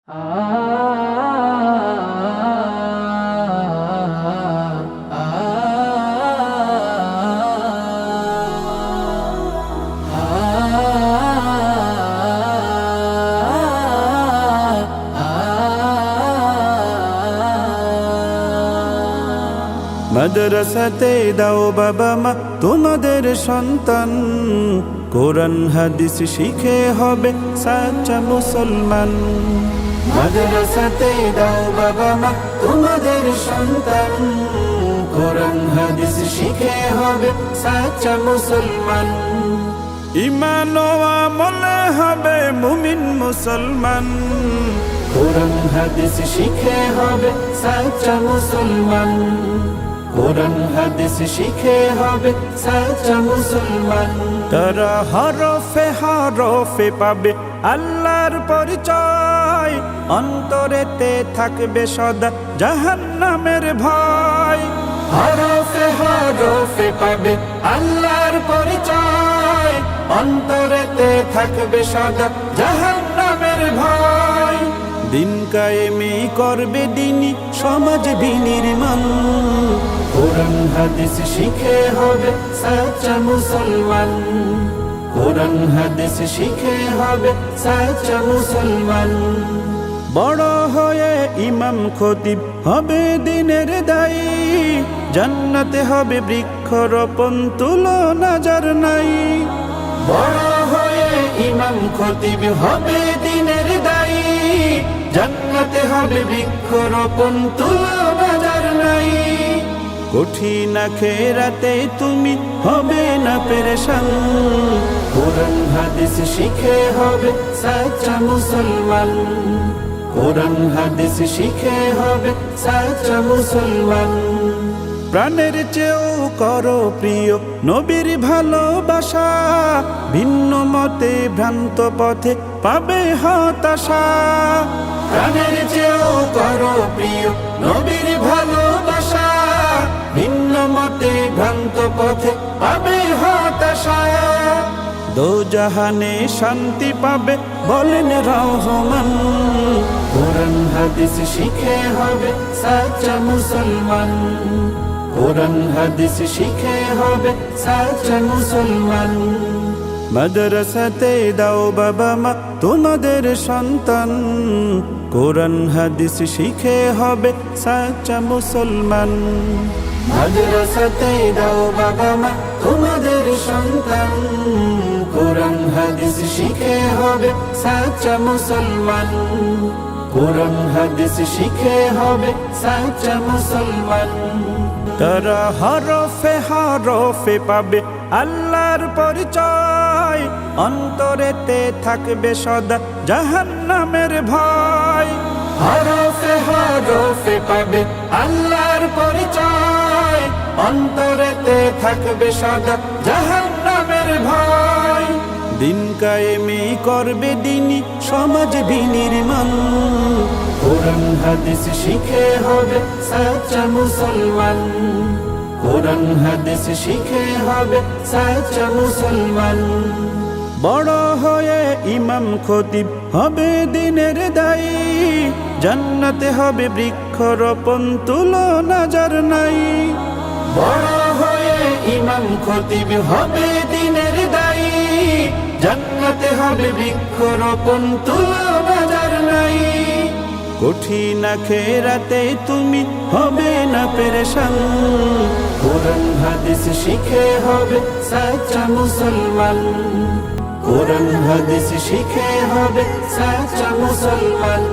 মাদ্রাসাতে দাও বাবা মা তোমাদের সন্তান, কোরআন হাদিস শিখে হবে সাচ্চা মুসলমান। মাদ্রাসাতে দাও বাবা মা তোমাদের সন্তান, কোরআন হাদিস শিখে হবে সাচ্চা মুসলমান। ঈমান ও আমলে হবে মুমিন মুসলমান, কোরআন হাদিস শিখে হবে সাচ্চা মুসলমান। কোরআন হাদিস শিখে হবে সাচ্চা মুসলমান। তারা হরফে হরফে পাবে আল্লাহর পরিচয়, অন্তরেতে থাকবে সদা জাহান্নামের ভয়। হরফে হরফে পাবে আল্লাহর পরিচয়, অন্তরেতে থাকবে সদা জাহান্নামের ভয়। দিন কায়েমি করবে দিনী সমাজ বিনির্মাণ, কোরআন হাদিস শিখে হবে সাচ্চা মুসলমান। কোরআন হাদিস শিখে হবে সাচ্চা মুসলমান। বড় হয়ে ইমাম খতিব হবে দিনের দায়ী, জান্নাতে হবে বৃক্ষরোপণ তুলনা যার নাই। বড় হয়ে ইমাম খতিব হবে দিনের দায়ী, জান্নাতে হবে বৃক্ষরোপণ তুলনা যার নাই। কঠিন আখিরাতে তুমি হবে না পেরেশান, কোরআন হাদিস শিখে হবে সাচ্চা মুসলমান। কোরআন হাদিস শিখে হবে সাচ্চা মুসলমান। প্রাণের চেয়েও করো প্রিয় নবীর ভালোবাসা, ভিন্ন মতে ভ্রান্ত পথে পাবে হতাশা। প্রাণের চেয়েও করো প্রিয় নবীর ভালোবাসা, ভিন্ন মতে ভ্রান্ত পথে পাবে হতাশা। দোজাহানে শান্তি পাবে বলেন রহমান, কোরআন হাদিস শিখে হবে সাচ্চা মুসলমান। কোরআন হাদিস শিখে হবে সাচ্চা মুসলমান। মাদ্রাসাতে দাও বাবা মা তোমাদের সন্তান, কোরআন হাদিস শিখে হবে সাচ্চা মুসলমান। মাদ্রাসাতে দাও বাবা মা তোমাদের সন্তান, কোরআন হাদিস শিখে হবে সাচ্চা মুসলমান। কোরআন হাদিস শিখে হবে সাচ্চা মুসলমান। তারা হরফে হরফে পাবে আল্লাহর পরিচয়, অন্তরেতে থাকবে সদা জাহান্নামের ভয়। হরফে হরফে পাবে আল্লাহর পরিচয়, অন্তরেতে থাকবে সদা জাহান্নামের ভয়। দিন কায়েমি করবে দিনী সমাজ বিনির্মাণ, কোরআন হাদিস শিখে হবে সাচ্চা মুসলমান। কোরআন হাদিস শিখে হবে সাচ্চা মুসলমান। বড় হয়ে ইমাম খতিব হবে দিনের দায়ী, জান্নাতে হবে বৃক্ষরোপণ তুলনা যার নাই। বড় হয়ে ইমাম খতিব হবে দিনের দায়ী, জান্নাতে হবে বৃক্ষরোপণ তুলনা যার নাই। কঠিন আখিরাতে তুমি হবে না পেরেশান, কোরআন হাদিস শিখে হবে সাচ্চা মুসলমান। কোরআন হাদিস শিখে হবে সাচ্চা মুসলমান।